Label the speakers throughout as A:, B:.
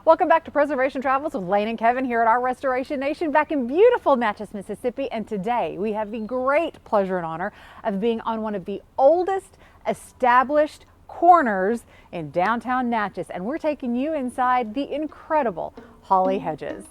A: Welcome back to Preservation Travels with Lane and Kevin here at our Restoration Nation back in beautiful Natchez, Mississippi. And today we have the great pleasure and honor of being on one of the oldest established corners in downtown Natchez. And we're taking you inside the incredible Holly Hedges.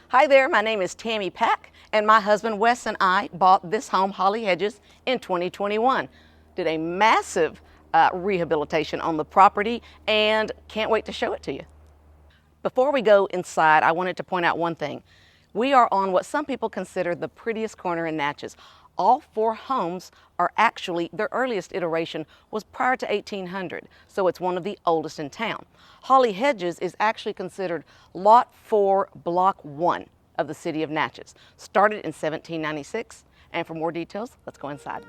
B: Hi there, my name is Tammy Pack, and my husband Wes and I bought this home, Holly Hedges, in 2021. Did a massive rehabilitation on the property and can't wait to show it to you. Before we go inside, I wanted to point out one thing. We are on what some people consider the prettiest corner in Natchez. All four homes are actually, their earliest iteration was prior to 1800, so it's one of the oldest in town. Holly Hedges is actually considered Lot 4, Block 1 of the city of Natchez. Started in 1796, and for more details, let's go inside.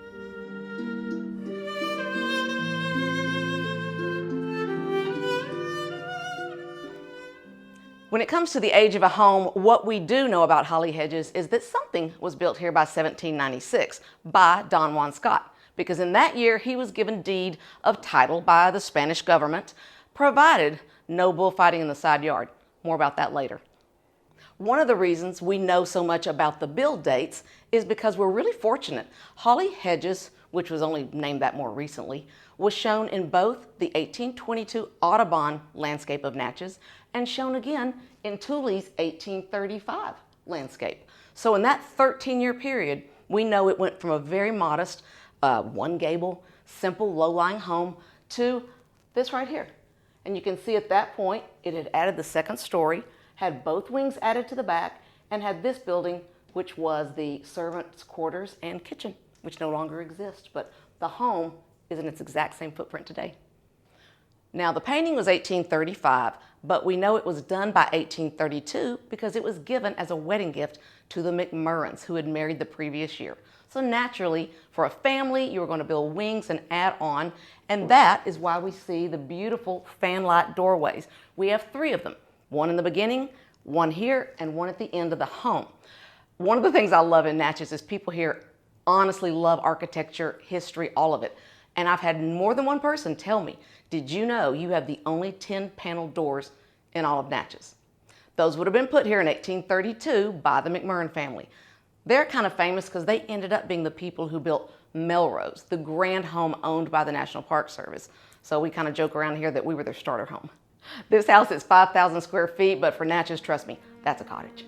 B: When it comes to the age of a home, what we do know about Holly Hedges is that something was built here by 1796 by Don Juan Scott, because in that year he was given deed of title by the Spanish government, provided no bullfighting in the side yard. More about that later. One of the reasons we know so much about the build dates is because we're really fortunate. Holly Hedges, which was only named that more recently, was shown in both the 1822 Audubon landscape of Natchez and shown again in Tooley's 1835 landscape. So in that 13-year period, we know it went from a very modest one gable, simple low-lying home to this right here. And you can see at that point, it had added the second story, had both wings added to the back, and had this building, which was the servants' quarters and kitchen, which no longer exists, but the home is in its exact same footprint today. Now, the painting was 1835, but we know it was done by 1832 because it was given as a wedding gift to the McMurrans, who had married the previous year. So naturally, for a family, you were going to build wings and add on, and that is why we see the beautiful fanlight doorways. We have three of them, one in the beginning, one here, and one at the end of the home. One of the things I love in Natchez is people here honestly love architecture, history, all of it. And I've had more than one person tell me, did you know you have the only 10-panel doors in all of Natchez? Those would have been put here in 1832 by the McMurran family. They're kind of famous because they ended up being the people who built Melrose, the grand home owned by the National Park Service. So we kind of joke around here that we were their starter home. This house is 5,000 square feet, but for Natchez, trust me, that's a cottage.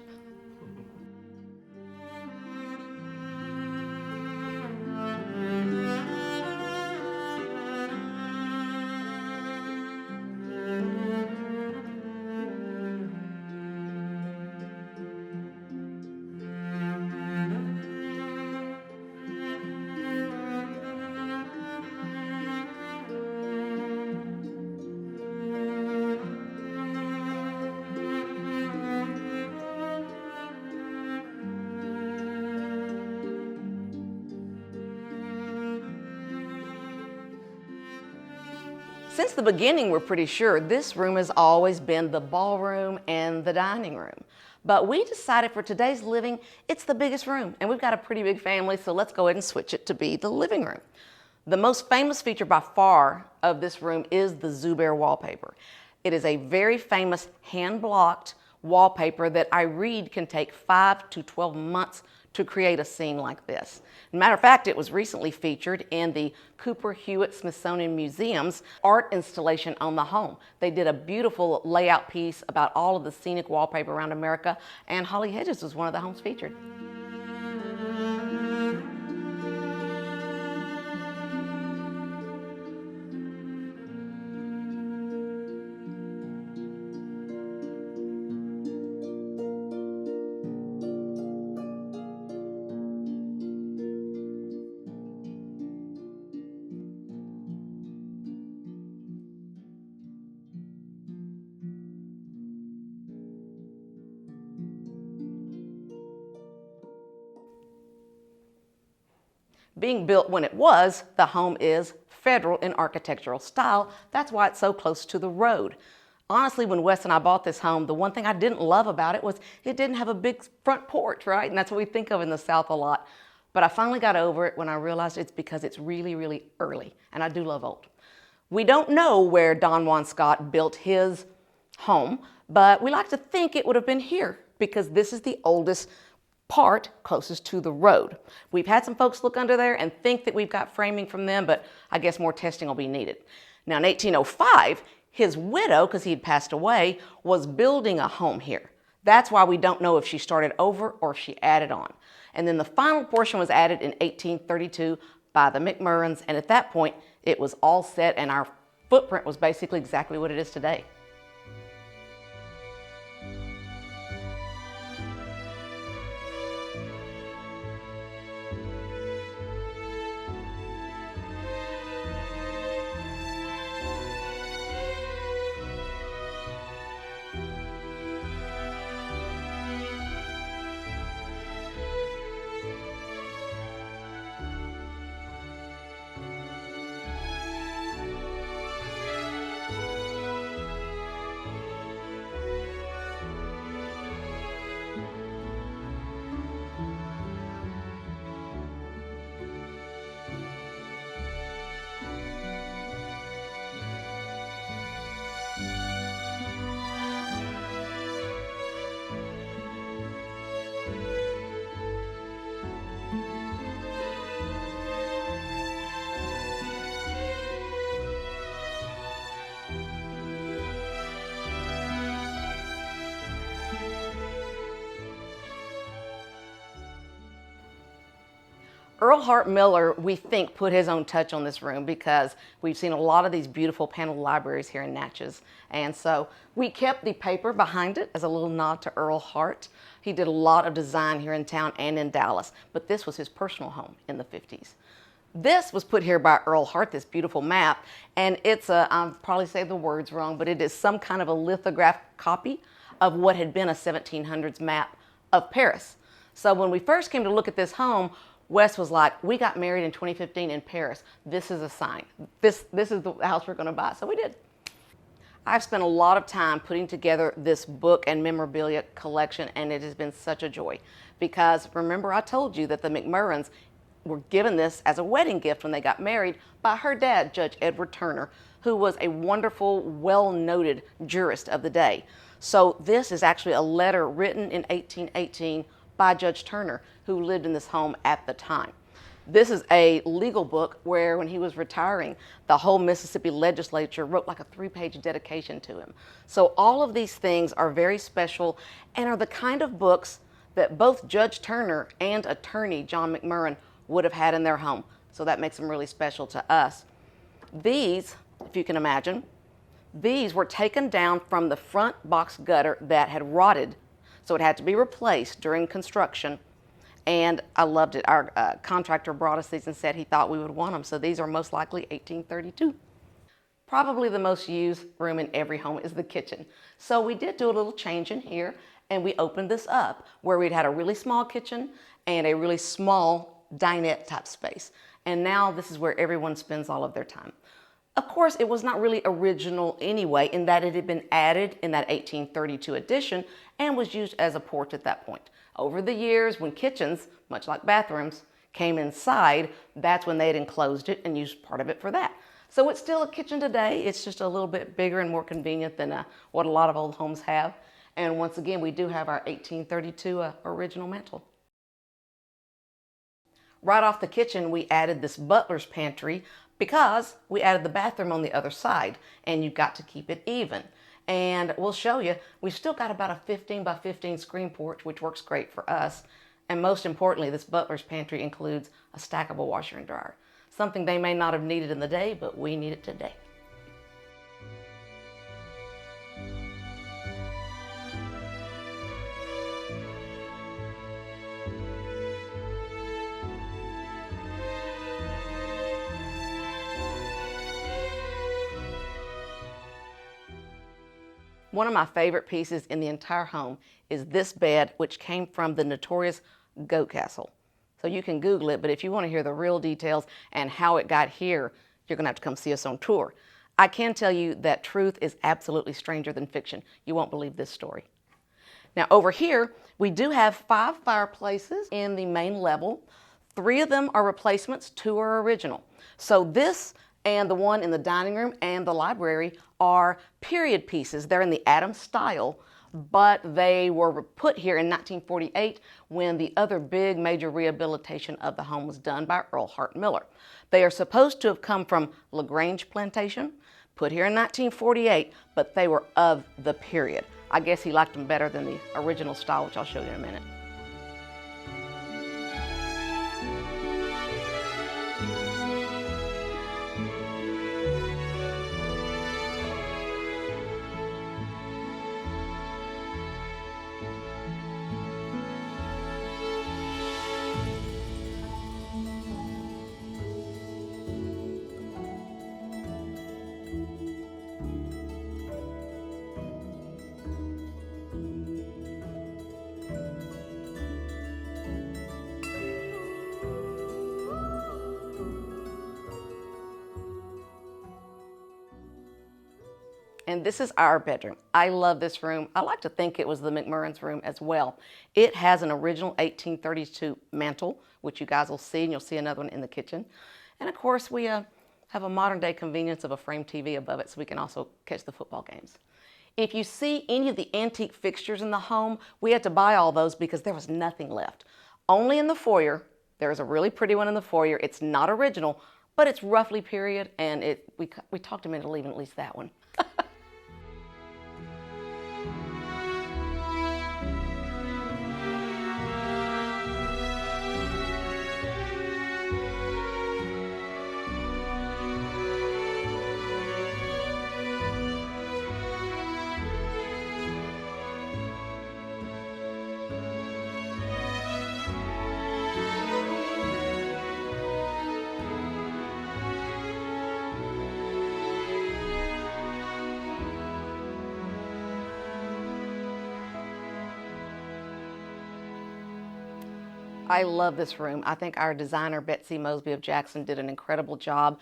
B: Since the beginning, we're pretty sure this room has always been the ballroom and the dining room. But we decided for today's living, it's the biggest room, and we've got a pretty big family, so let's go ahead and switch it to be the living room. The most famous feature by far of this room is the Zuber wallpaper. It is a very famous hand-blocked wallpaper that I read can take 5 to 12 months to create a scene like this. Matter of fact, it was recently featured in the Cooper Hewitt Smithsonian Museum's art installation on the home. They did a beautiful layout piece about all of the scenic wallpaper around America, and Holly Hedges was one of the homes featured. Being built when it was, the home is federal in architectural style. That's why it's so close to the road. Honestly, when Wes and I bought this home, the one thing I didn't love about it was it didn't have a big front porch, right? And that's what we think of in the South a lot. But I finally got over it when I realized it's because it's really, really early. And I do love old. We don't know where Don Juan Scott built his home, but we like to think it would have been here because this is the oldest part closest to the road. We've had some folks look under there and think that we've got framing from them, but I guess more testing will be needed. Now in 1805, his widow, because he had passed away, was building a home here. That's why we don't know if she started over or if she added on. And then the final portion was added in 1832 by the McMurrans, and at that point it was all set and our footprint was basically exactly what it is today. Earl Hart Miller, we think, put his own touch on this room because we've seen a lot of these beautiful paneled libraries here in Natchez. And so we kept the paper behind it as a little nod to Earl Hart. He did a lot of design here in town and in Dallas, but this was his personal home in the 50s. This was put here by Earl Hart, this beautiful map, and it's I'll probably say the words wrong, but it is some kind of a lithograph copy of what had been a 1700s map of Paris. So when we first came to look at this home, Wes was like, we got married in 2015 in Paris. This is a sign. This is the house we're going to buy. So we did. I've spent a lot of time putting together this book and memorabilia collection, and it has been such a joy. Because remember I told you that the McMurrans were given this as a wedding gift when they got married by her dad, Judge Edward Turner, who was a wonderful, well-noted jurist of the day. So this is actually a letter written in 1818 by Judge Turner, who lived in this home at the time. This is a legal book where when he was retiring, the whole Mississippi legislature wrote like a 3-page dedication to him. So all of these things are very special and are the kind of books that both Judge Turner and attorney John McMurran would have had in their home. So that makes them really special to us. These, if you can imagine, these were taken down from the front box gutter that had rotted, so it had to be replaced during construction. And I loved it. Our contractor brought us these and said he thought we would want them. So these are most likely 1832. Probably the most used room in every home is the kitchen. So we did do a little change in here and we opened this up where we'd had a really small kitchen and a really small dinette type space. And now this is where everyone spends all of their time. Of course, it was not really original anyway, in that it had been added in that 1832 edition and was used as a porch at that point. Over the years, when kitchens, much like bathrooms, came inside, that's when they had enclosed it and used part of it for that. So it's still a kitchen today. It's just a little bit bigger and more convenient than what a lot of old homes have. And once again, we do have our 1832 original mantel. Right off the kitchen, we added this butler's pantry because we added the bathroom on the other side, and you've got to keep it even. And we'll show you, we've still got about a 15 by 15 screen porch, which works great for us. And most importantly, this butler's pantry includes a stackable washer and dryer. Something they may not have needed in the day, but we need it today. One of my favorite pieces in the entire home is this bed, which came from the notorious Goat Castle. So you can Google it, but if you want to hear the real details and how it got here, you're going to have to come see us on tour. I can tell you that truth is absolutely stranger than fiction. You won't believe this story. Now over here, we do have 5 fireplaces in the main level. 3 of them are replacements, 2 are original. So this and the one in the dining room and the library are period pieces. They're in the Adams style, but they were put here in 1948 when the other big major rehabilitation of the home was done by Earl Hart Miller. They are supposed to have come from LaGrange Plantation, put here in 1948, but they were of the period. I guess he liked them better than the original style, which I'll show you in a minute. And this is our bedroom. I love this room. I like to think it was the McMurran's room as well. It has an original 1832 mantle, which you guys will see, and you'll see another one in the kitchen. And of course, we have a modern day convenience of a frame TV above it, so we can also catch the football games. If you see any of the antique fixtures in the home, we had to buy all those because there was nothing left. Only in the foyer. There's a really pretty one in the foyer. It's not original, but it's roughly period, and we talked him into leaving at least that one. I love this room. I think our designer, Betsy Mosby of Jackson, did an incredible job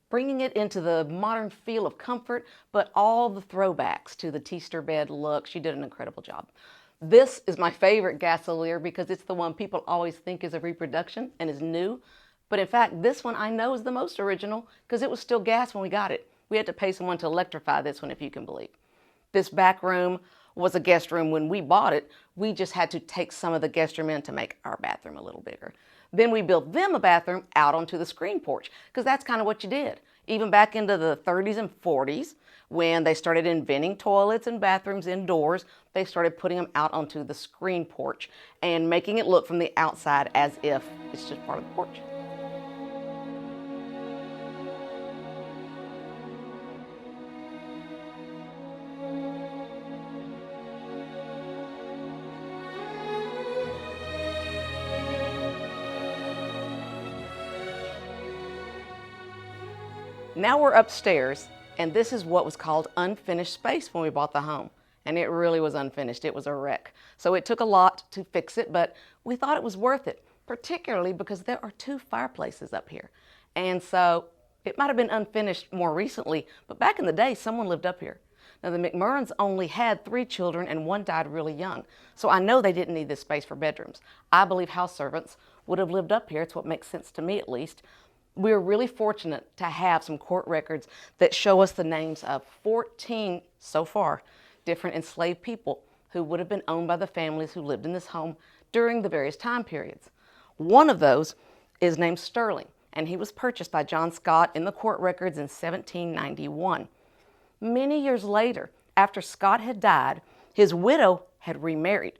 B: bringing it into the modern feel of comfort, but all the throwbacks to the Teaster bed look. She did an incredible job. This is my favorite gasolier because it's the one people always think is a reproduction and is new. But in fact, this one I know is the most original because it was still gas when we got it. We had to pay someone to electrify this one, if you can believe. This back room was a guest room when we bought it. We just had to take some of the guest room in to make our bathroom a little bigger. Then we built them a bathroom out onto the screen porch because that's kind of what you did. Even back into the 30s and 40s, when they started inventing toilets and bathrooms indoors, they started putting them out onto the screen porch and making it look from the outside as if it's just part of the porch. Now we're upstairs, and this is what was called unfinished space when we bought the home. And it really was unfinished. It was a wreck. So it took a lot to fix it, but we thought it was worth it, particularly because there are 2 fireplaces up here. And so It might have been unfinished more recently, but back in the day, someone lived up here. Now, the McMurrans only had 3 children and one died really young, so I know they didn't need this space for bedrooms. I believe house servants would have lived up here. It's what makes sense to me, at least. We're really fortunate to have some court records that show us the names of 14, so far, different enslaved people who would have been owned by the families who lived in this home during the various time periods. One of those is named Sterling, and he was purchased by John Scott in the court records in 1791. Many years later, after Scott had died, his widow had remarried.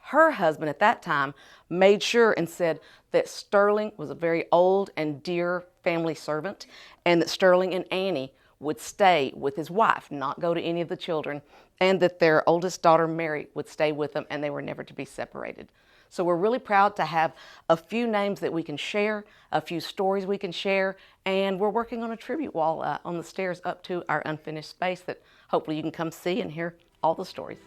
B: Her husband at that time made sure and said that Sterling was a very old and dear family servant, and that Sterling and Annie would stay with his wife, not go to any of the children, and that their oldest daughter, Mary, would stay with them, and they were never to be separated. So we're really proud to have a few names that we can share, a few stories we can share, and we're working on a tribute wall on the stairs up to our unfinished space that hopefully you can come see and hear all the stories.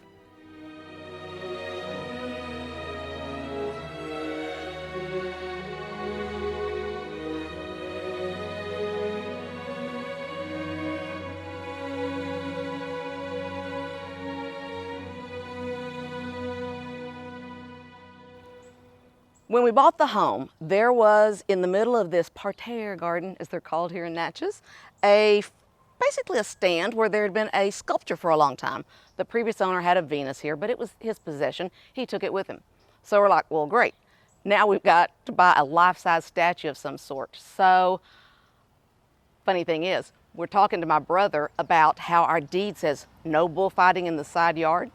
B: When we bought the home, there was in the middle of this parterre garden, as they're called here in Natchez, basically a stand where there had been a sculpture for a long time. The previous owner had a Venus here, but it was his possession. He took it with him. So we're like, well, great. Now we've got to buy a life-size statue of some sort. So, funny thing is, we're talking to my brother about how our deed says no bullfighting in the side yard.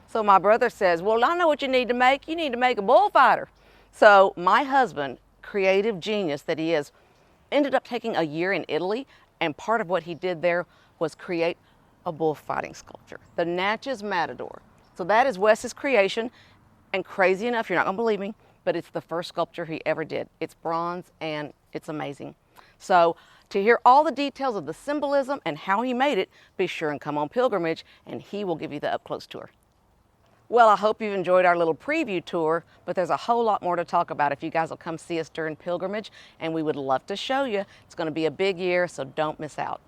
B: So my brother says, well, I know what you need to make. You need to make a bullfighter. So my husband, creative genius that he is, ended up taking a year in Italy, and part of what he did there was create a bullfighting sculpture, the Natchez Matador. So that is Wes's creation, and crazy enough, you're not gonna believe me, but it's the first sculpture he ever did. It's bronze and it's amazing. So to hear all the details of the symbolism and how he made it, be sure and come on pilgrimage and he will give you the up-close tour. Well, I hope you've enjoyed our little preview tour, but there's a whole lot more to talk about if you guys will come see us during pilgrimage, and we would love to show you. It's going to be a big year, so don't miss out.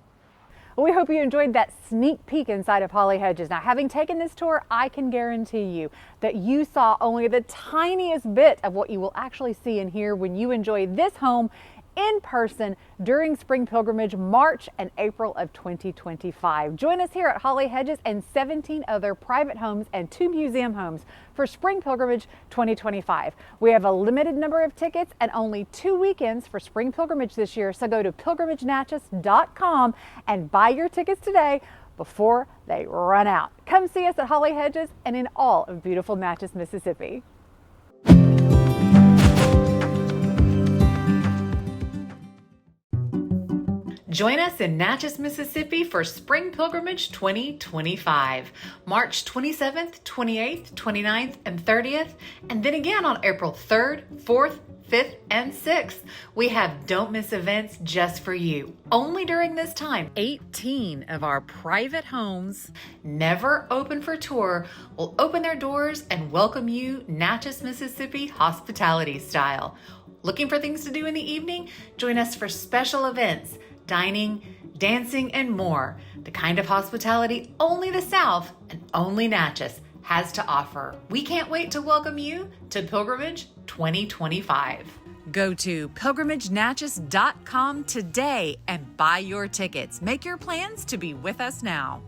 A: Well, we hope you enjoyed that sneak peek inside of Holly Hedges. Now, having taken this tour, I can guarantee you that you saw only the tiniest bit of what you will actually see and hear when you enjoy this home in person during spring pilgrimage, March and April of 2025. Join us here at Holly Hedges and 17 other private homes and 2 museum homes for spring pilgrimage 2025. We have a limited number of tickets and only 2 weekends for spring pilgrimage this year, so go to pilgrimagenatchez.com and buy your tickets today before they run out. Come see us at Holly Hedges and in all of beautiful Natchez, Mississippi. Join us in Natchez, Mississippi for Spring Pilgrimage 2025, March 27th, 28th, 29th, and 30th, and then again on April 3rd, 4th, 5th, and 6th. We have don't miss events just for you. Only during this time, 18 of our private homes, never open for tour, will open their doors and welcome you Natchez, Mississippi hospitality style. Looking for things to do in the evening? Join us for special events, dining, dancing, and more. The kind of hospitality only the South and only Natchez has to offer. We can't wait to welcome you to Pilgrimage 2025. Go to pilgrimagenatchez.com today and buy your tickets. Make your plans to be with us now.